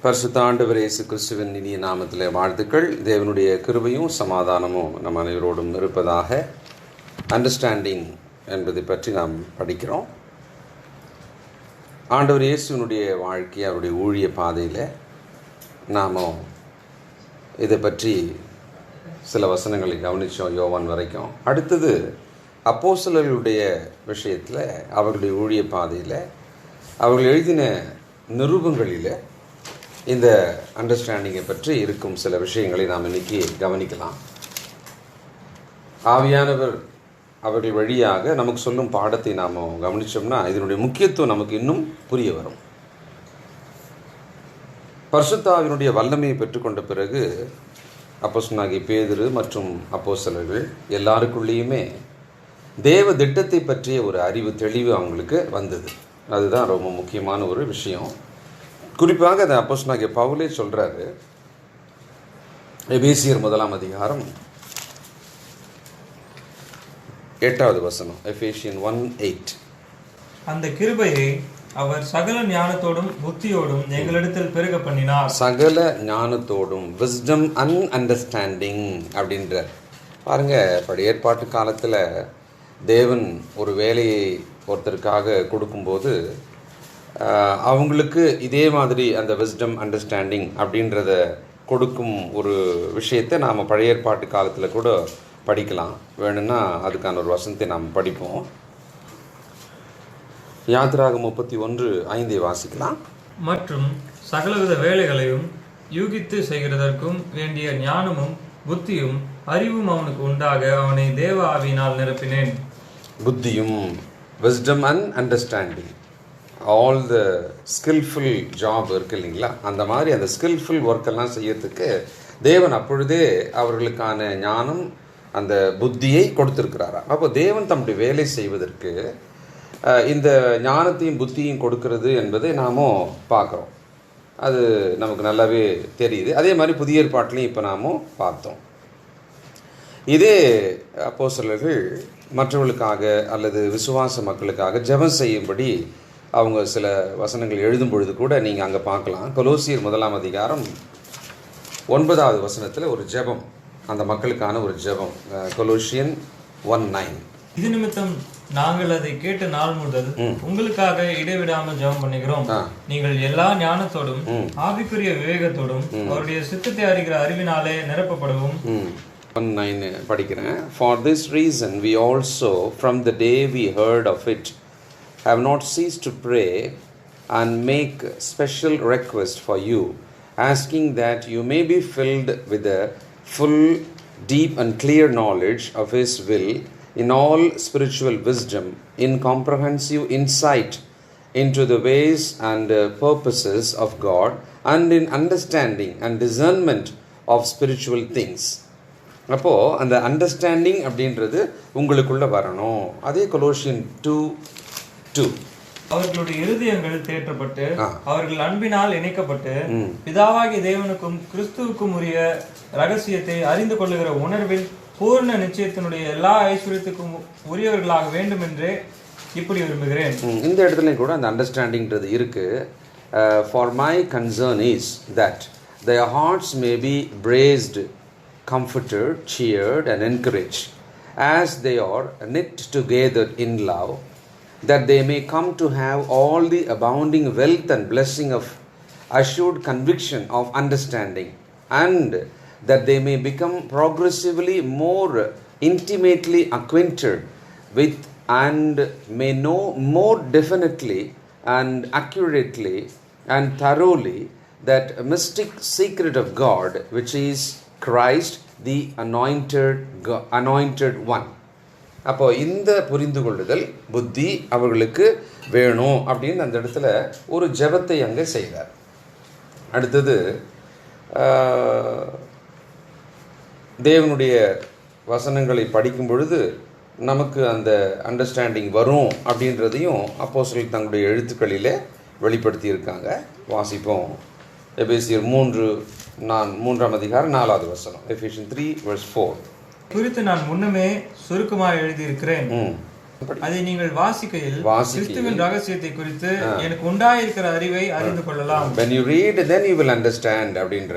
பரிசுத்த ஆண்டவர் இயேசு கிறிஸ்துவின் இனிய நாமத்திலே வாழ்த்துக்கள். தேவனுடைய கிருபையும் சமாதானமும் நம் அனைவரோடும் இருப்பதாக. அண்டர்ஸ்டாண்டிங் என்பதை பற்றி நாம் படிக்கிறோம். ஆண்டவர் இயேசுவினுடைய வாழ்க்கை, அவருடைய ஊழிய பாதையில் நாம் இதை பற்றி சில வசனங்களை கவனித்தோம், யோவான் வரைக்கும். அடுத்தது அப்போஸ்தலர்களுடைய விஷயத்தில், அவர்களுடைய ஊழிய பாதையில் அவர்கள் எழுதின நிருபங்களில் இந்த அண்டர்ஸ்டாண்டிங்கை பற்றி இருக்கும் சில விஷயங்களை நாம் இன்னைக்கு கவனிக்கலாம். ஆவியானவர் அவர்கள் வழியாக நமக்கு சொல்லும் பாடத்தை நாம் கவனித்தோம்னா இதனுடைய முக்கியத்துவம் நமக்கு இன்னும் புரிய வரும். பரிசுத்த ஆவியினுடைய வல்லமையை பெற்றுக்கொண்ட பிறகு அப்போஸ்தலனாகிய பேதுரு மற்றும் அப்போஸ்தலர்கள் எல்லாருக்குள்ளேயுமே தேவ திட்டத்தை பற்றிய ஒரு அறிவு, தெளிவு அவங்களுக்கு வந்தது. அதுதான் ரொம்ப முக்கியமான ஒரு விஷயம். குறிப்பாக அந்த அப்போஸ்தலனாகிய பவுலே சொல்கிறாரு, எபேசியர் 1 அதிகாரம் 8வது வசனம், எபேசியன் 1:8. அந்த கிருபையை அவர் சகல ஞானத்தோடும் புத்தியோடும் எங்களிடத்தில் பெருக பண்ணினார். சகல ஞானத்தோடும், விஸ்டம் அண்ட் அண்டர்ஸ்டாண்டிங் அப்படின்ற பாருங்க. பழைய ஏற்பாட்டு காலத்தில் தேவன் ஒரு வேலையை ஒருத்தருக்காக கொடுக்கும்போது அவங்களுக்கு இதே மாதிரி அந்த விஸ்டம் அண்டர்ஸ்டாண்டிங் அப்படின்றத கொடுக்கும் ஒரு விஷயத்தை நாம் பழைய ஏற்பாட்டு காலத்தில் கூட படிக்கலாம். வேணும்னா அதுக்கான ஒரு வசனத்தை நாம் படிப்போம். யாத்திராகமம் 31:5 வாசிக்கலாம். மற்றும் சகலவித வேலைகளையும் யூகித்து செய்கிறதற்கும் வேண்டிய ஞானமும் புத்தியும் அறிவும் அவனுக்கு உண்டாக அவனை தேவ ஆவியினால் நிரப்பினேன். புத்தியும், wisdom and understanding, all the skilful job இருக்கு இல்லைங்களா, அந்த மாதிரி அந்த ஸ்கில்ஃபுல் ஒர்க்கெல்லாம் செய்யறதுக்கு தேவன் அப்பொழுதே அவர்களுக்கான ஞானம், அந்த புத்தியை கொடுத்துருக்கிறாரா. அப்போ தேவன் தம்முடைய வேலை செய்வதற்கு இந்த ஞானத்தையும் புத்தியும் கொடுக்கிறது என்பதை நாமும் பார்க்குறோம். அது நமக்கு நல்லாவே தெரியுது. அதே மாதிரி புதிய ஏற்பாட்டிலையும் இப்போ நாமும் பார்த்தோம். இதே அப்போஸ்தலர்கள் மற்றவர்களுக்காக அல்லது விசுவாச மக்களுக்காக ஜெபம் செய்யும்படி அவங்க சில வசனங்கள் எழுதும் பொழுது கூட நீங்கள் அங்கே பார்க்கலாம். கொலோசியர் 1 அதிகாரம் 9வது வசனத்தில் ஒரு ஜெபம், அந்த மக்களுக்கான ஒரு ஜெபம். கொலோசியன் 1:9. இது நிமித்தம் நாங்கள் அதை கேட்ட நாள் முதல் உங்களுக்காக இடைவிடாமல் ஜெபம் பண்ணுகிறோம். நீங்கள் எல்லா ஞானத்தோடும் ஆவிக்குரிய விவேகத்தோடும் அவருடைய சித்தத்தை அறிகிற அறிவினாலே நிரப்பப்படவும். 1:9 படிக்கிறேன். For this reason we also from the day we heard of it have not ceased to pray and make special request for you, asking that you may be filled with the full, deep and clear knowledge of His will in all spiritual wisdom, in comprehensive insight into the ways and purposes of God, and in understanding and discernment of spiritual things. அப்போது அந்த understanding அப்படின்றது உங்களுக்குள்ள வரணும். அதே Colossian 2:2, அவர்களுடைய இருதயங்கள் தேற்றப்பட்டு அவர்கள் அன்பினால் இணைக்கப்பட்டு பிதாவாகிய தேவனுக்கும் கிறிஸ்துவுக்கும் உரிய ரகசியத்தை அறிந்து கொள்ளுகிற உணர்வில் பூர்ண நிச்சயத்தினுடைய எல்லா ஐஸ்வர்யத்துக்கும் உரியவர்களாக வேண்டும் என்றே இப்படி விரும்புகிறேன். இந்த இடத்துல கூட அந்த அண்டர்ஸ்டாண்டிங்கிறது இருக்கு. For my concern is that their hearts may be braced, comforted, cheered and encouraged as they are knit together in love, that they may come to have all the abounding wealth and blessing of assured conviction of understanding, and that they may become progressively more intimately acquainted with and may know more definitely and accurately and thoroughly that mystic secret of God, which is Christ the anointed one. அப்போ இந்த புரிந்து கொள்ளுதல், புத்தி அவர்களுக்கு வேணும் அப்படின்னு அந்த இடத்துல ஒரு ஜெபத்தை அங்கே செய்தார். அடுத்தது தேவனுடைய வசனங்களை படிக்கும் பொழுது நமக்கு அந்த அண்டர்ஸ்டாண்டிங் வரும் அப்படின்றதையும் அப்போஸ்தலர்கள் தங்களுடைய எழுத்துக்களிலே வெளிப்படுத்தியிருக்காங்க. வாசிப்போம். எபேசியர் 3 அதிகாரம் 4வது வசனம். எபேசியன் 3:4. குறித்து நான் முன்னமே சுருக்கமாக எழுதியிருக்கிறேன். அதை நீங்கள் வாசிக்கையில் கிறிஸ்துவின் ரகசியத்தை குறித்து எனக்கு உண்டாயிருக்கிற அறிவை அறிந்து கொள்ளலாம். when you read then you will understand அப்படின்ற.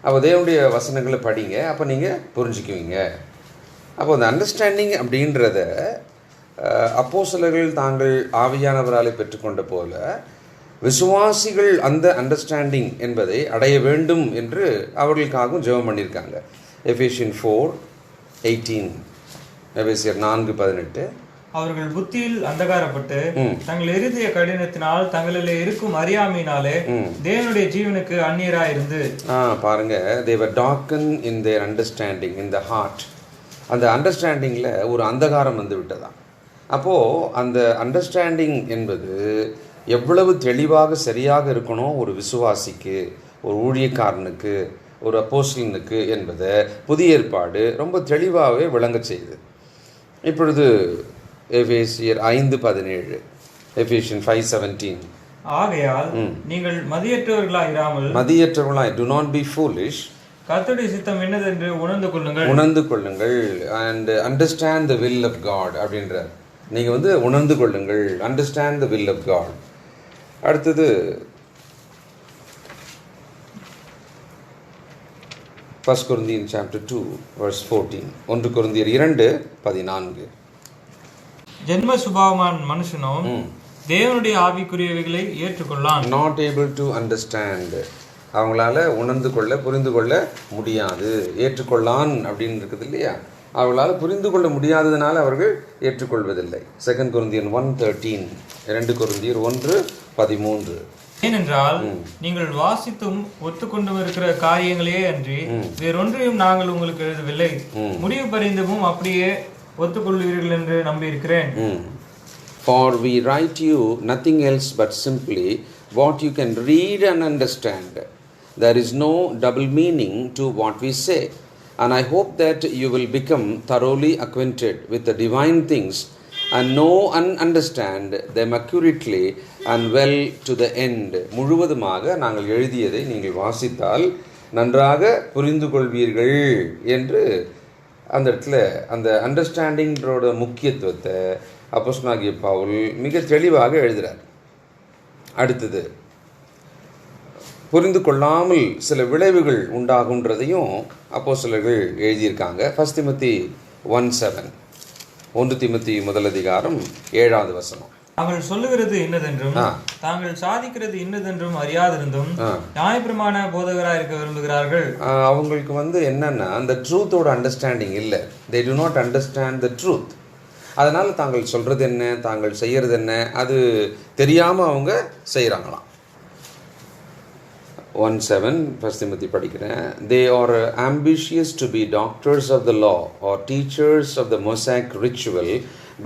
அப்போ தேவனுடைய வசனங்களை படிங்க, அப்போ நீங்கள் புரிஞ்சுக்குவீங்க. அப்போ அந்த அண்டர்ஸ்டாண்டிங் அப்படின்றத அப்போஸ்தலர்கள் தாங்கள் ஆவியானவராலே பெற்றுக்கொண்ட போல விசுவாசிகள் அந்த அண்டர்ஸ்டாண்டிங் என்பதை அடைய வேண்டும் என்று அவர்களுக்காகவும் ஜெபம் பண்ணியிருக்காங்க. எபேசியன் 4:18, எபேசியர் 4:18. அவர்கள் புத்தியில் அந்தகாரப்பட்டு தங்கள் இருதய கடினத்தினால் தங்களிலே இருக்கும் அறியாமையினாலே தேவனுடைய ஜீவனுக்கு அந்நியராயிருந்து. பாருங்க, they were darkened in their understanding in the heart. அந்த அண்டர்ஸ்டாண்டிங்கில் ஒரு அந்தகாரம் வந்து விட்டதாம். அப்போது அந்த அண்டர்ஸ்டாண்டிங் என்பது எவ்வளவு தெளிவாக சரியாக இருக்கணும் ஒரு விசுவாசிக்கு, ஒரு ஊழியக்காரனுக்கு, ஒரு அப்போஸ்தலனுக்கு என்பதை புதிய ஏற்பாடு ரொம்ப தெளிவாகவே விளங்க செய்யுது. இப்பொழுது எபேசியர் 5:17, எபேசியன் 5:17. ஆகையால் நீங்கள் மதியற்றவர்களாய் do not be foolish, கர்த்தருடைய சித்தம் என்னதென்று உணர்ந்து கொள்ளுங்கள் and understand the will of God அப்படின்றார். நீங்கள் வந்து உணர்ந்து கொள்ளுங்கள், understand the will of God. அடுத்தது 1 Corinthians chapter 2 verse 14. 1 கொரிந்தியர் 2:14. ஜென்ம சுபாவமான மனுஷனும் தேவனுடைய ஆவிக்குரியவைகளை ஏற்றுக்கொள்ளான். not able to understand, அவங்களால உணர்ந்து கொள்ள புரிந்து கொள்ள முடியாது. ஏற்றுக்கொள்ளான் அப்படின்னு இருக்குது இல்லையா, அவர்களால் புரிந்து கொள்ள முடியாததுனால அவர்கள் ஏற்றுக்கொள்வதில்லை. 2 கொரிந்தியர் 1:13, 2 கொரிந்தியர் 1:13. ஏனென்றால் நீங்கள் வாசித்தும் ஒத்துக்கொண்டும் இருக்கிற காரியங்களே அன்றி வேறொன்றையும் நாங்கள் உங்களுக்கு எழுதவில்லை, முடிவு பரிந்தமும் அப்படியே ஒத்துக்கொள்வீர்கள் என்று நம்பியிருக்கிறேன். For we write you nothing else but simply what you can read and understand. There is no double meaning to what we say, and I hope that you will become thoroughly acquainted with the divine things and know and understand them accurately and well to the end. முழுவதுமாக நாங்கள் எழுதியதை நீங்கள் வாசித்தால் நன்றாக புரிந்து கொள்வீர்கள் என்று அந்த இடத்துல அந்த அண்டர்ஸ்டாண்டிங்கோட முக்கியத்துவத்தை அப்போஸ்தலனாகிய பவுல் மிக தெளிவாக எழுதுகிறார். அடுத்தது புரிந்து கொள்ளாமல் சில விளைவுகள் உண்டாகுன்றதையும் அப்போஸ்தலர்கள் எழுதியிருக்காங்க. 1 தீமோத்தேயு 1:7, 1 தீமோத்தேயு 1:7. அவர்கள் சொல்லுகிறது இன்னதென்றும் தாங்கள் சாதிக்கிறது இன்னதென்றும் அறியாதிருந்தும் நியாயப்பிரமாண போதகராக இருக்க விரும்புகிறார்கள். அவங்களுக்கு வந்து என்னன்னா அந்த ட்ரூத்தோட அண்டர்ஸ்டாண்டிங் இல்லை. they do not understand the truth. அதனால் தாங்கள் சொல்கிறது என்ன, தாங்கள் செய்கிறது என்ன, அது தெரியாமல் அவங்க செய்கிறாங்களாம். 1:7 1 தீமோத்தேயு படிக்கிறேன். they are ambitious to be doctors of the law or teachers of the Mosaic ritual,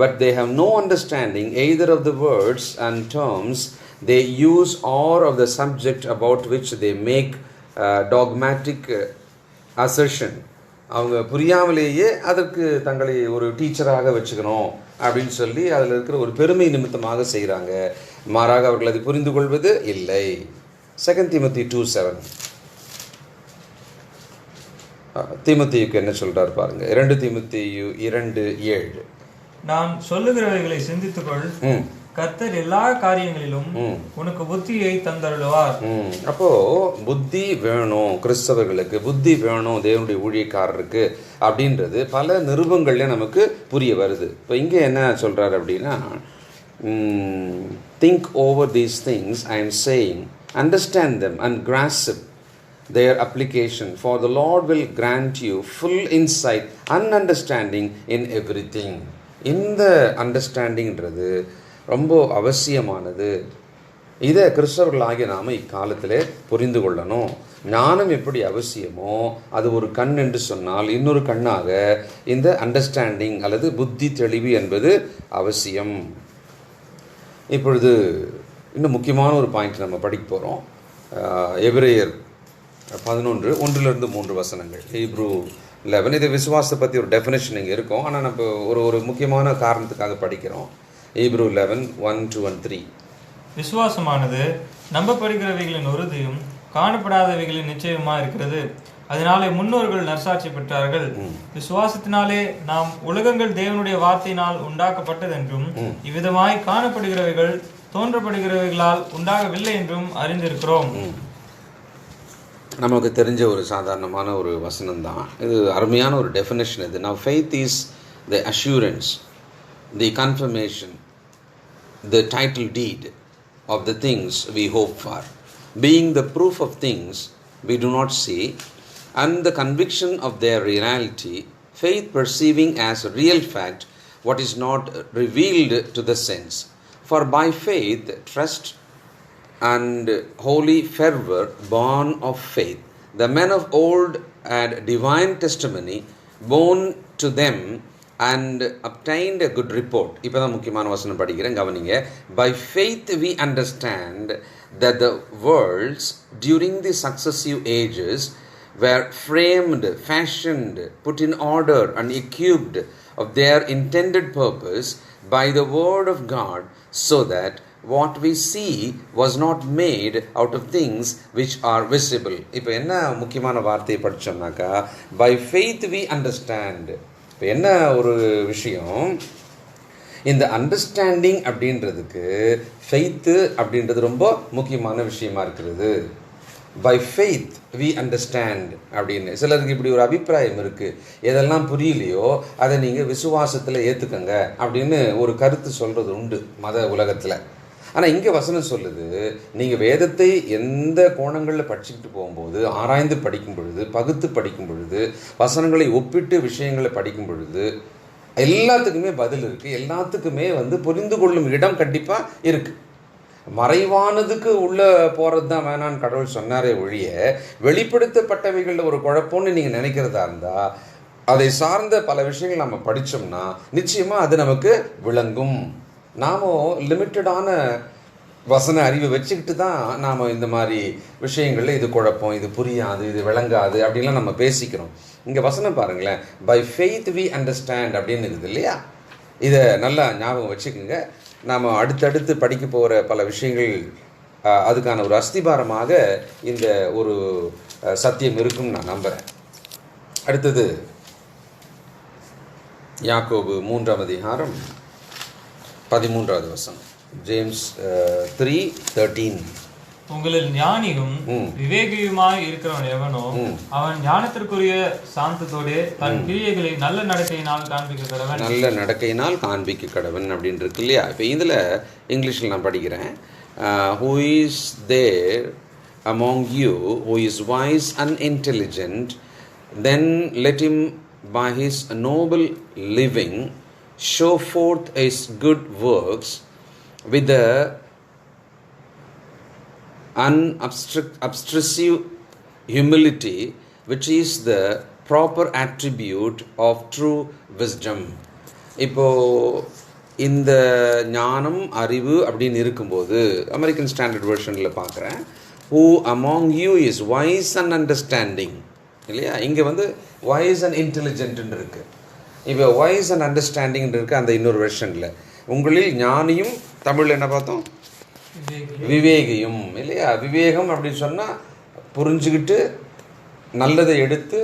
but they have no understanding either of the words and terms they use or of the subject about which they make dogmatic assertion. அவங்க புரியாமலேயே அதற்கு தங்களை ஒரு டீச்சராக வச்சுக்கணும் அப்படின்னு சொல்லி அதில் இருக்கிற ஒரு பெருமை நிமித்தமாக செய்கிறாங்க. மாறாக அவர்கள் அதை புரிந்து கொள்வது இல்லை. 2 தீமோத்தேயு 2:7. தீமோத்தேயுக்கு என்ன சொல்றார் பாருங்க. 2 தீமோத்தேயு 2:7. நான் சொல்லுகிறவைகளை சிந்தித்துக்கொள், கர்த்தர் எல்லா காரியங்களிலும் உனக்கு புத்தியை தந்தருளுவார். அப்போ புத்தி வேணும், கிறிஸ்தவர்களுக்கு புத்தி வேணும், தேவனுடைய ஊழியக்காரருக்கு அப்படின்றது பல நிருபங்கள்ல நமக்கு புரிய வருது. இப்போ இங்கே என்ன சொல்றாரு அப்படின்னா, think over these things I am saying, understand them and grasp their application, for the Lord will grant you full insight and understanding in everything. இந்த அண்டர்ஸ்டாண்டிங்கிறது ரொம்ப அவசியமானது. இதை கிறிஸ்தவர்களாகிய நாம் இக்காலத்தில் புரிந்து கொள்ளணும். ஞானம் எப்படி அவசியமோ அது ஒரு கண் என்று சொன்னால் இன்னொரு கண்ணாக இந்த அண்டர்ஸ்டாண்டிங் அல்லது புத்தி தெளிவு என்பது அவசியம். இப்பொழுது இன்னும் முக்கியமான ஒரு பாயிண்ட் நம்ம படிக்க போகிறோம். எபிரேயர் 11 1-3 ஹீப்ரூ 11. இது விசுவாசத்தை பற்றி ஒரு டெஃபினேஷன் இங்கே இருக்கும், ஆனால் நம்ம ஒரு முக்கியமான காரணத்துக்காக படிக்கிறோம். ஹீப்ரூ 11 1-3. விசுவாசமானது நம்பப்படுகிறவைகளின் உறுதியும் காணப்படாதவைகளின் நிச்சயமா இருக்கிறது. அதனாலே முன்னோர்கள் நற்சாட்சி பெற்றார்கள். விசுவாசத்தினாலே நாம் உலகங்கள் தேவனுடைய வார்த்தையினால் உண்டாக்கப்பட்டது என்றும் இவ்விதமாய் காணப்படுகிறவைகள் தோன்றப்படுகிறவைகளால் உண்டாகவில்லை என்றும் அறிந்திருக்கிறோம். நமக்கு தெரிஞ்ச ஒரு சாதாரணமான ஒரு வசனம் தான் இது. அருமையான ஒரு டெஃபினேஷன் இது. Now faith is the assurance, the confirmation, the title deed of the things we hope for, being the proof of things we do not see, and the conviction of their reality, faith perceiving as a real fact what is not revealed to the sense. For by faith trust and holy fervor born of faith. The men of old had divine testimony born to them and obtained a good report. இப்போதான் முக்கியமான வசனம் படிக்கிறேன், கவனிங்க. By faith we understand that the worlds during the successive ages were framed, fashioned, put in order and equipped of their intended purpose by the word of God, so that what we see was not made out of things which are visible. இப்போ என்ன முக்கியமான வார்த்தையை படித்தோம்னாக்கா, by faith we understand. இப்போ என்ன ஒரு விஷயம், இந்த understanding அப்படின்றதுக்கு ஃபெய்த்து அப்படின்றது ரொம்ப முக்கியமான விஷயமா இருக்கிறது. பை ஃபெய்த் வி அண்டர்ஸ்டாண்ட் அப்படின்னு சிலருக்கு இப்படி ஒரு அபிப்பிராயம் இருக்குது. எதெல்லாம் புரியலையோ அதை நீங்கள் விசுவாசத்தில் ஏற்றுக்கங்க அப்படின்னு ஒரு கருத்து சொல்கிறது உண்டு மத உலகத்தில். ஆனால் இங்கே வசனம் சொல்லுது, நீங்கள் வேதத்தை எந்த கோணங்களில் படிச்சுக்கிட்டு போகும்போது, ஆராய்ந்து படிக்கும் பொழுது, பகுத்து படிக்கும் பொழுது, வசனங்களை ஒப்பிட்டு விஷயங்களை படிக்கும் பொழுது எல்லாத்துக்குமே பதில் இருக்குது. எல்லாத்துக்குமே புரிந்து கொள்ளும் இடம் கண்டிப்பாக இருக்குது. மறைவானதுக்கு உள்ளே போகிறது தான் வேணான்னு கடவுள் சொன்னாரே ஒழிய, வெளிப்படுத்தப்பட்டவைகளில் ஒரு குழப்பம்னு நீங்கள் நினைக்கிறதா இருந்தால் அதை சார்ந்த பல விஷயங்கள் நம்ம படித்தோம்னா நிச்சயமாக அது நமக்கு விளங்கும். நாம் லிமிட்டடான வசன அறிவை வச்சுக்கிட்டு தான் நாம் இந்த மாதிரி விஷயங்களில் இது குழப்பம், இது புரியாது, இது விளங்காது அப்படின்லாம் நம்ம பேசிக்கிறோம். இங்கே வசனம் பாருங்களேன், பை ஃபெய்த் வி அண்டர்ஸ்டாண்ட் அப்படின்னு இருக்குது இல்லையா? இதை நல்லா ஞாபகம் வச்சுக்கோங்க. நாம் அடுத்தடுத்து படிக்க போகிற பல விஷயங்கள் அதுக்கான ஒரு அஸ்திபாரமாக இந்த ஒரு சத்தியம் இருக்குன்னு நான் நம்புகிறேன். அடுத்தது யாக்கோபு 3ஆம் அதிகாரம் 13வது வசனம். ஜேம்ஸ் 3:13. உங்களில் ஞானியும் விவேகியுமாய் இருக்கிறவன் எவனோ அவன் ஞானத்திற்குரிய சாந்தத்தோடு தன் கிரியைகளை நல்ல நடக்கையினால் காண்பிக்க கடவன். நல்ல நடக்கையினால் காண்பிக்க கடவன் அப்படின்னு இருக்கு இல்லையா? இப்போ இதில் இங்கிலீஷில் நான் படிக்கிறேன். Who is there among you who is wise and intelligent, then let him by his noble living show forth his good works with the unobtrusive humility which is the proper attribute of true wisdom. இப்போ இந்த ஞானம் அறிவு அப்படின்னு இருக்கும்போது American standard வெர்ஷனில் பார்க்குறேன், who among you is wise and understanding இல்லையா? இங்கே wise and intelligent இருக்கு. இப்போ wise and understanding இருக்கு அந்த இன்னொரு வெர்ஷனில். உங்களில் ஞானியும் தமிழில் என்ன பார்த்தோம்? விவேகியும் இல்லையா? விவேகம் அப்படின்னு சொன்னால் புரிஞ்சுக்கிட்டு நல்லதை எடுத்து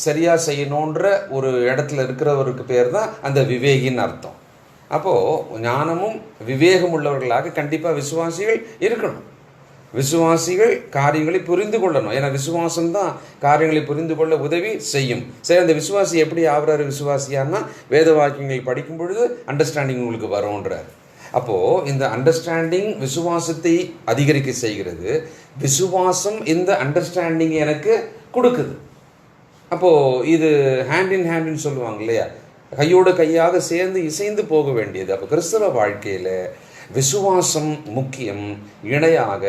சரியாக செய்யணுன்ற ஒரு இடத்துல இருக்கிறவருக்கு பேர் தான் அந்த விவேகின்னு அர்த்தம். அப்போது ஞானமும் விவேகம் உள்ளவர்களாக கண்டிப்பாக விசுவாசிகள் இருக்கணும். விசுவாசிகள் காரியங்களை புரிந்து கொள்ளணும். ஏன்னா விசுவாசம்தான் காரியங்களை புரிந்து கொள்ள உதவி செய்யும். சரி, அந்த விசுவாசி எப்படி ஆகிறாரு விசுவாசியான்னா, வேத வாக்கியங்கள் படிக்கும் பொழுது அண்டர்ஸ்டாண்டிங் உங்களுக்கு வரும்ன்றார். அப்போது இந்த அண்டர்ஸ்டாண்டிங் விசுவாசத்தை அதிகரிக்க செய்கிறது. விசுவாசம் இந்த அண்டர்ஸ்டாண்டிங் எனக்கு கொடுக்குது. அப்போது இது ஹேண்ட் இன் ஹேண்டுன்னு சொல்லுவாங்க இல்லையா? கையோடு கையாக சேர்ந்து இசைந்து போக வேண்டியது. அப்போ கிறிஸ்தவ வாழ்க்கையில் விசுவாசம் முக்கியம், இணையாக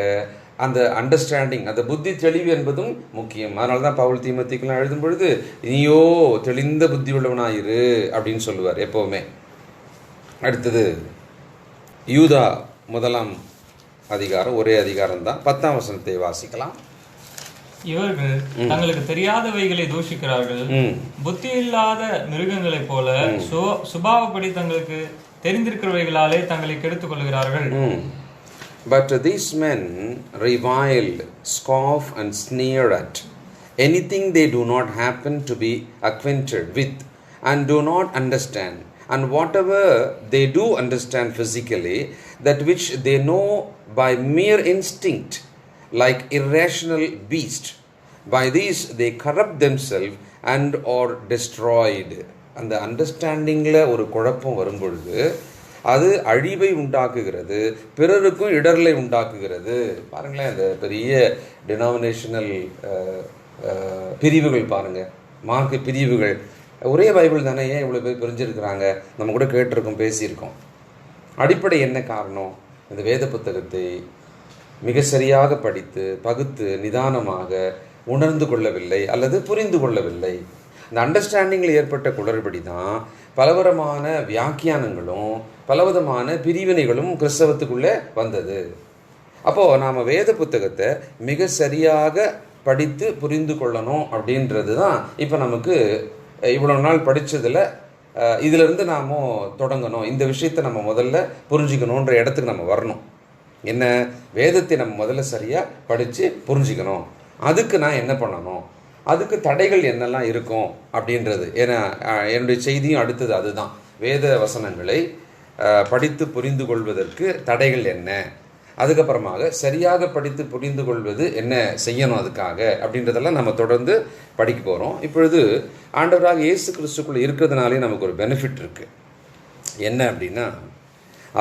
அந்த அண்டர்ஸ்டாண்டிங், அந்த புத்தி தெளிவு என்பதும் முக்கியம். அதனால தான் பவுல் தீமோத்தேயுக்கெல்லாம் எழுதும் பொழுது நீயோ தெளிந்த புத்தி உள்ளவனாயிரு அப்படின்னு சொல்லுவார் எப்போவுமே. அடுத்தது யூதா 1ஆம் அதிகாரம், ஒரே அதிகாரம் தான், 10ஆம் வசனத்தை வாசிக்கலாம். இவர்கள் தங்களுக்கு தெரியாதவைகளை தூஷிக்கிறார்கள், புத்தி இல்லாத மிருகங்களைப் போல சுபாவப்படி தங்களுக்கு தெரிந்திருக்கிறவைகளாலே தங்களை கெடுத்துக் கொள்கிறார்கள். But these men reviled, scoff and sneer at, anything they do not happen to be acquainted with and do not understand, and whatever they do understand physically, that which they know by mere instinct, like irrational beasts, by these they corrupt themselves and are destroyed. அந்த அண்டர்ஸ்டாண்டிங்கில் ஒரு குழப்பம் வரும்பொழுது அது அழிவை உண்டாக்குகிறது, பிறருக்கும் இடர்லை உண்டாக்குகிறது. பாருங்களேன், இந்த பெரிய டினாமினேஷனல் பிரிவுகள் பாருங்கள், மார்க்க பிரிவுகள். ஒரே பைபிள் தானே, ஏன் இவ்வளோ பேர் பிரிஞ்சிருக்கிறாங்க? நம்ம கூட கேட்டிருக்கோம், பேசியிருக்கோம். அடிப்படை என்ன காரணம்? இந்த வேத புத்தகத்தை மிக சரியாக படித்து பகுத்து நிதானமாக உணர்ந்து கொள்ளவில்லை அல்லது புரிந்து கொள்ளவில்லை. இந்த அண்டர்ஸ்டாண்டிங்கில் ஏற்பட்ட குளறுபடி தான் பலவிதமான வியாக்கியானங்களும் பலவிதமான பிரிவினைகளும் கிறிஸ்தவத்துக்குள்ளே வந்தது. அப்போது நாம் வேத புத்தகத்தை மிக சரியாக படித்து புரிந்து கொள்ளணும் அப்படின்றது தான் இப்போ நமக்கு இவ்வளோ நாள் படித்ததில் இதிலிருந்து நாம் தொடங்கணும். இந்த விஷயத்தை நம்ம முதல்ல புரிஞ்சிக்கணுன்ற இடத்துக்கு நம்ம வரணும். என்ன, வேதத்தை நம்ம முதல்ல சரியாக படித்து புரிஞ்சிக்கணும். அதுக்கு நான் என்ன பண்ணணும், அதுக்கு தடைகள் என்னெல்லாம் இருக்கும் அப்படின்றது. ஏன்னா என்னுடைய செய்தியும் அடுத்தது அதுதான். வேத வசனங்களை படித்து புரிந்து கொள்வதற்கு தடைகள் என்ன, அதுக்கப்புறமாக சரியாக படித்து புரிந்து கொள்வது என்ன செய்யணும் அதுக்காக அப்படின்றதெல்லாம் நம்ம தொடர்ந்து படிக்க போகிறோம். இப்பொழுது ஆண்டவராக இயேசு கிறிஸ்துக்குள்ளே இருக்கிறதுனாலே நமக்கு ஒரு பெனிஃபிட் இருக்குது. என்ன அப்படின்னா,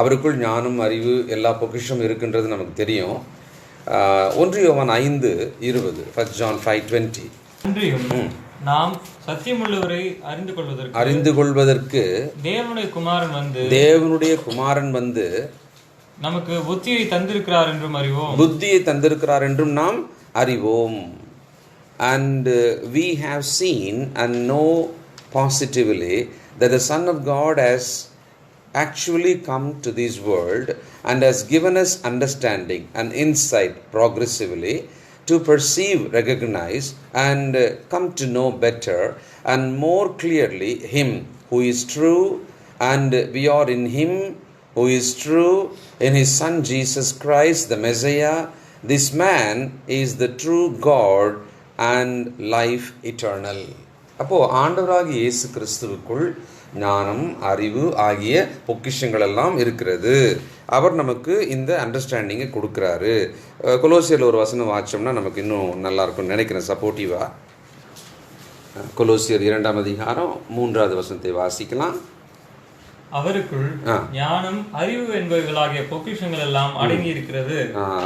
அவருக்குள் ஞானம் அறிவு எல்லா பொக்கிஷம் இருக்குன்றது நமக்கு தெரியும். 1 யோவான் 5:20, 1 John 5:20. நாம் சத்தியமுள்ளவரை அறிந்து கொள்வதற்கு தேவனுடைய குமாரன் வந்து நமக்கு புத்தியை தந்திருக்கிறார் என்றும் நாம் அறிவோம். And we have seen and know positively that the Son of God has actually come to this world and has given us understanding and insight progressively to perceive, recognize, and come to know better and more clearly Him who is true, and we are in Him who is true, in His Son Jesus Christ, the Messiah. This man is the true God and life eternal. அப்போது ஆண்டவராகிய இயேசு கிறிஸ்துவுக்குள் ஞானம் அறிவு ஆகிய பொக்கிஷங்கள் எல்லாம் இருக்கிறது. அவர் நமக்கு இந்த அண்டர்ஸ்டாண்டிங்கை கொடுக்குறாரு. கொலோசியரில் ஒரு வசனம் வாச்சோம்னா நமக்கு இன்னும் நல்லாயிருக்கும்னு நினைக்கிறேன், சப்போர்ட்டிவாக. கொலோசியர் 2ஆம் அதிகாரம் 3வது வசனத்தை வாசிக்கலாம். அவருக்குள் ஞானம் அறிவு என்பவைகளாகிய பொக்கிஷங்கள் எல்லாம் அடங்கி இருக்கிறது.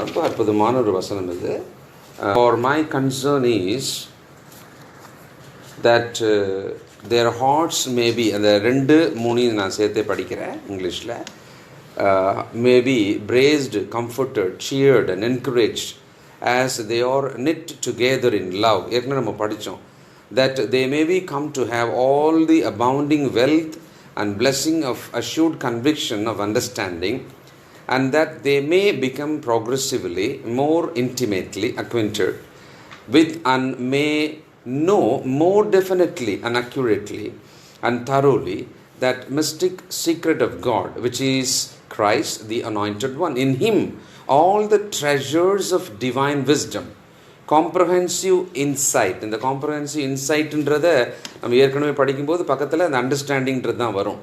ரொம்ப அற்புதமான ஒரு வசனம் இது. For my concern is that their hearts may be, அந்த 2-3 நான் சேர்த்தே படிக்கிறேன் இங்கிலீஷில், may be braced, comforted, cheered and encouraged as they are knit together in love. ஏற்கனவே நம்ம படித்தோம். That they may be come to have all the abounding wealth and blessing of assured conviction of understanding, and that they may become progressively more intimately acquainted with and may know more definitely and accurately and thoroughly that mystic secret of God, which is Christ the Anointed One. In Him all the treasures of divine wisdom, comprehensive insight. இந்த comprehensive insightன்றதை நம்ம ஏற்கனவே படிக்கும்போது பக்கத்தில் அந்த அண்டர்ஸ்டாண்டிங்கிறது தான் வரும்.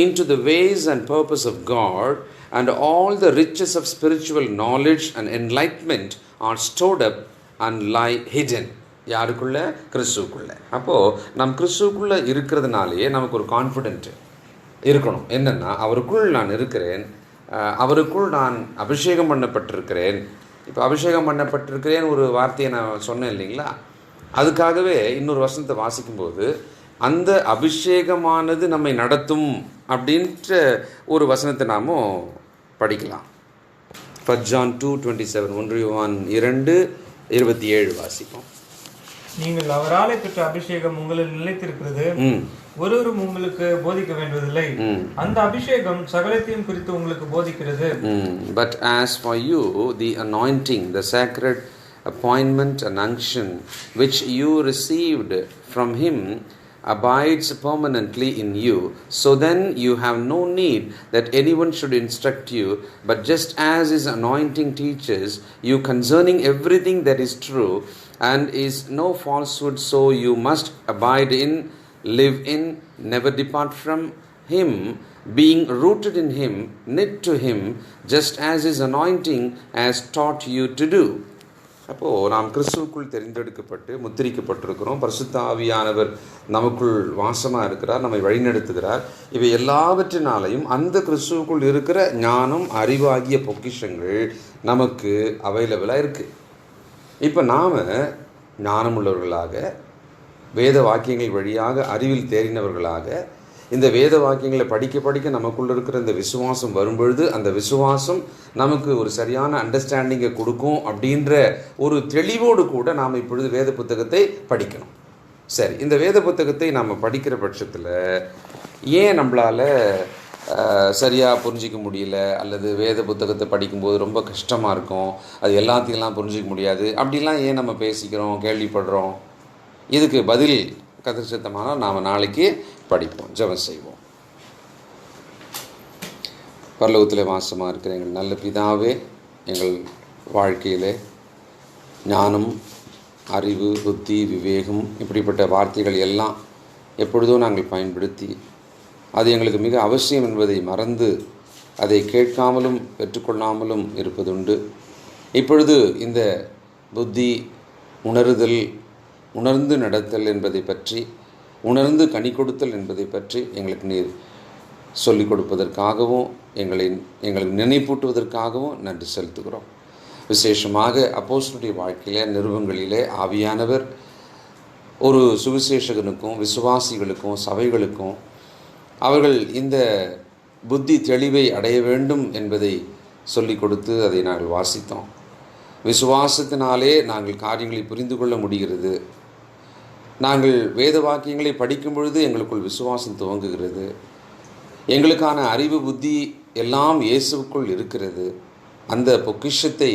Into the ways and purpose of God and all the riches of spiritual knowledge and enlightenment are stored up and lie hidden. யாருக்குள்ள? கிறிஸ்துவுக்குள்ள. அப்போது நம் கிறிஸ்துவுக்குள்ளே இருக்கிறதுனாலே நமக்கு ஒரு கான்ஃபிடென்ட் இருக்கணும். என்னென்னா, அவருக்குள் நான் இருக்கிறேன், அவருக்குள் நான் அபிஷேகம் பண்ணப்பட்டிருக்கிறேன். இப்போ அபிஷேகம் பண்ணப்பட்டிருக்கிறேன் ஒரு வார்த்தையை நான் சொன்னேன் இல்லைங்களா? அதுக்காகவே இன்னொரு வசனத்தை வாசிக்கும்போது அந்த அபிஷேகமானது நம்மை நடத்தும் அப்படின்ற ஒரு வசனத்தை நாம் படிக்கலாம். 1 John 2:27, 1 யோவான் 2:27 வாசிப்போம். நீங்கள் அவராலே பெற்ற அபிஷேகம் உங்களில் நிலைத்திருக்கிறது, ஒருவரும் உங்களுக்கு போதிக்க வேண்டுவதில்லை. அந்த அபிஷேகம் சகலத்தையும் குறித்து உங்களுக்கு போதிக்கிறது. But as for you, the anointing, the sacred appointment and unction which you received from Him abides permanently in you, so then you have no need that anyone should instruct you, but just as his anointing teaches you concerning everything that is true and is no falsehood, so you must abide in, live in, never depart from him, being rooted in him, knit to him, just as his anointing has taught you to do. அப்போது நாம் கிறிஸ்துவுக்குள் தெரிந்தெடுக்கப்பட்டு முத்திரிக்கப்பட்டிருக்கிறோம். பரிசுத்த ஆவியானவர் நமக்குள் வாசமாக இருக்கிறார், நம்மை வழிநடத்துகிறார். இவை எல்லாவற்றினாலையும் அந்த கிறிஸ்துவுக்குள் இருக்கிற ஞானம், அறிவாகிய பொக்கிஷங்கள் நமக்கு அவைலபிளாக இருக்குது. இப்போ நாம் ஞானமுள்ளவர்களாக, வேத வாக்கியங்கள் வழியாக அறிவில் தேறினவர்களாக, இந்த வேத வாக்கியங்களை படிக்க படிக்க நமக்குள்ள இருக்கிற இந்த விசுவாசம் வரும்பொழுது அந்த விசுவாசம் நமக்கு ஒரு சரியான அண்டர்ஸ்டாண்டிங்கை கொடுக்கும் அப்படின்ற ஒரு தெளிவோடு கூட நாம் இப்பொழுது வேத புத்தகத்தை படிக்கணும். சரி, இந்த வேத புத்தகத்தை நாம் படிக்கிற பட்சத்தில் ஏன் நம்மளால் சரியாக புரிஞ்சிக்க முடியல, அல்லது வேத புத்தகத்தை படிக்கும்போது ரொம்ப கஷ்டமாக இருக்கும், அது எல்லாத்தையும்லாம் புரிஞ்சிக்க முடியாது அப்படிலாம் ஏன் நம்ம பேசிக்கிறோம், கேள்விப்படுறோம்? இதுக்கு பதில் கதிர்ச்சித்தமான நாம் நாளைக்கு படிப்போம். ஜெபம் செய்வோம். பரலோகத்தில் வாசமாக இருக்கிற எங்கள் நல்ல பிதாவே, எங்கள் வாழ்க்கையில் ஞானம், அறிவு, புத்தி, விவேகம் இப்படிப்பட்ட வார்த்தைகள் எல்லாம் எப்பொழுதோ நாங்கள் பயன்படுத்தி அது எங்களுக்கு மிக அவசியம் என்பதை மறந்து அதை கேட்காமலும் பெற்றுக்கொள்ளாமலும் இருப்பதுண்டு. இப்பொழுது இந்த புத்தி, உணர்தல், உணர்ந்து நடத்தல் என்பதை பற்றி, உணர்ந்து கனி கொடுத்தல் என்பதை பற்றி எங்களுக்கு நீர் சொல்லிக் கொடுப்பதற்காகவும் எங்களுக்கு நினைப்பூட்டுவதற்காகவும் நன்றி செலுத்துகிறோம். விசேஷமாக அப்போஸ்தலருடைய வாழ்க்கையில், நிருபங்களிலே ஆவியானவர் ஒரு சுவிசேஷகனுக்கும், விசுவாசிகளுக்கும், சபைகளுக்கும் அவர்கள் இந்த புத்தி தெளிவை அடைய வேண்டும் என்பதை சொல்லிக் கொடுத்து அதை நாங்கள் வாசித்தோம். விசுவாசத்தினாலே நாங்கள் காரியங்களை புரிந்து கொள்ள முடிகிறது. நாங்கள் வேத வாக்கியங்களை படிக்கும் பொழுது எங்களுக்குள் விசுவாசம் துவங்குகிறது. எங்களுக்கான அறிவு, புத்தி எல்லாம் இயேசுவுக்குள் இருக்கிறது. அந்த பொக்கிஷத்தை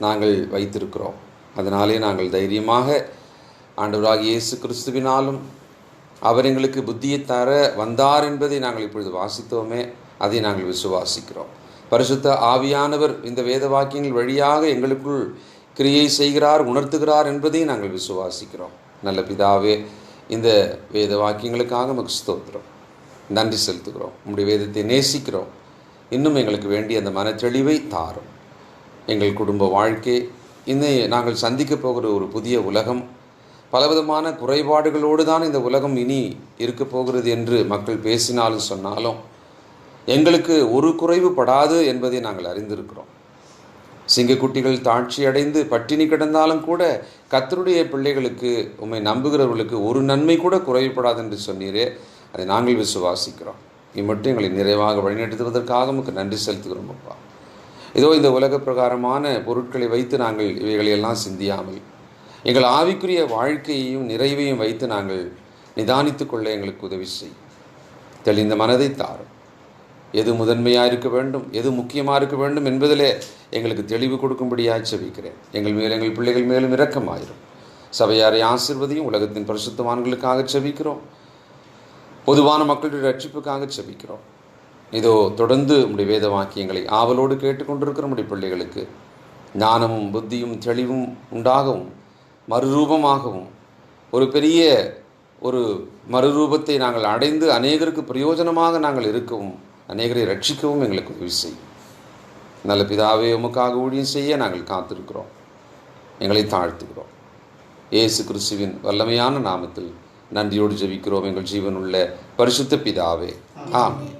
நாங்கள் வைத்திருக்கிறோம். அதனாலே நாங்கள் தைரியமாக ஆண்டவராகிய இயேசு கிறிஸ்துவினாலும் அவர் எங்களுக்கு புத்தியை தர வந்தார் என்பதை நாங்கள் இப்பொழுது வாசித்தோமே, அதை நாங்கள் விசுவாசிக்கிறோம். பரிசுத்த ஆவியானவர் இந்த வேத வாக்கியங்கள் வழியாக எங்களுக்குள் கிரியை செய்கிறார், உணர்த்துகிறார் என்பதை நாங்கள் விசுவாசிக்கிறோம். நல்ல பிதாவே, இந்த வேத வாக்கியங்களுக்காக நமக்கு ஸ்தோத்திரம், நன்றி செலுத்துகிறோம். உம்முடைய வேதத்தை நேசிக்கிறோம். இன்னும் எங்களுக்கு வேண்டிய அந்த மனத்தெளிவை தாரும். எங்கள் குடும்ப வாழ்க்கை, இன்னும் நாங்கள் சந்திக்க போகிற ஒரு புதிய உலகம், பலவிதமான குறைபாடுகளோடு தான் இந்த உலகம் இனி இருக்க போகிறது என்று மக்கள் பேசினாலும் சொன்னாலும் எங்களுக்கு ஒரு குறைவுபடாது என்பதை நாங்கள் அறிந்திருக்கிறோம். சிங்கக்குட்டிகள் தாழ்ச்சி அடைந்து பட்டினி கிடந்தாலும் கூட கர்த்தருடைய பிள்ளைகளுக்கு, உம்மை நம்புகிறவர்களுக்கு ஒரு நன்மை கூட குறைவுபடாது என்று சொன்னீரே, அதை நாங்கள் விசுவாசிக்கிறோம். இம்மட்டும் எங்களை நிறைவாக வழிநடத்துவதற்காக நமக்கு நன்றி செலுத்துகிறோம் அப்பா. இதோ இந்த உலக பிரகாரமான பொருட்களை வைத்து நாங்கள் இவைகளையெல்லாம் சிந்தியாமல் எங்கள் ஆவிக்குரிய வாழ்க்கையையும் நிறைவையும் வைத்து நாங்கள் நிதானித்து கொள்ள எங்களுக்கு உதவி செய்யும். தெளிந்த மனதை தாரும். எது முதன்மையாக இருக்க வேண்டும், எது முக்கியமாக இருக்க வேண்டும் என்பதிலே எங்களுக்கு தெளிவு கொடுக்கும்படியாக செபிக்கிறேன். எங்கள் மேல், எங்கள் பிள்ளைகள் மேலும் இரக்கமாயிரும். சபையாரை ஆசீர்வதியும். உலகத்தின் பரிசுத்தவான்களுக்காக செபிக்கிறோம். பொதுவான மக்களுடைய ரட்சிப்புக்காக செபிக்கிறோம். இதோ தொடர்ந்து உம்முடைய வேத வாக்கியங்களை ஆவலோடு கேட்டுக்கொண்டிருக்கிற உம்முடைய பிள்ளைகளுக்கு ஞானமும் புத்தியும் தெளிவும் உண்டாகவும், மறுரூபமாகவும், ஒரு பெரிய ஒரு மறுரூபத்தை நாங்கள் அடைந்து அநேகருக்கு பிரயோஜனமாக நாங்கள் இருக்கவும், அநேகரை ரட்சிக்கவும் எங்களுக்கு உதவி செய்யும். நல்ல பிதாவே, உமக்காக ஊழியம் செய்ய நாங்கள் காத்திருக்கிறோம். எங்களை தாழ்த்துகிறோம். இயேசு கிறிஸ்துவின் வல்லமையான நாமத்தில் நன்றியோடு ஜெபிக்கிறோம் எங்கள் ஜீவனுள்ள பரிசுத்த பிதாவே. ஆமென்.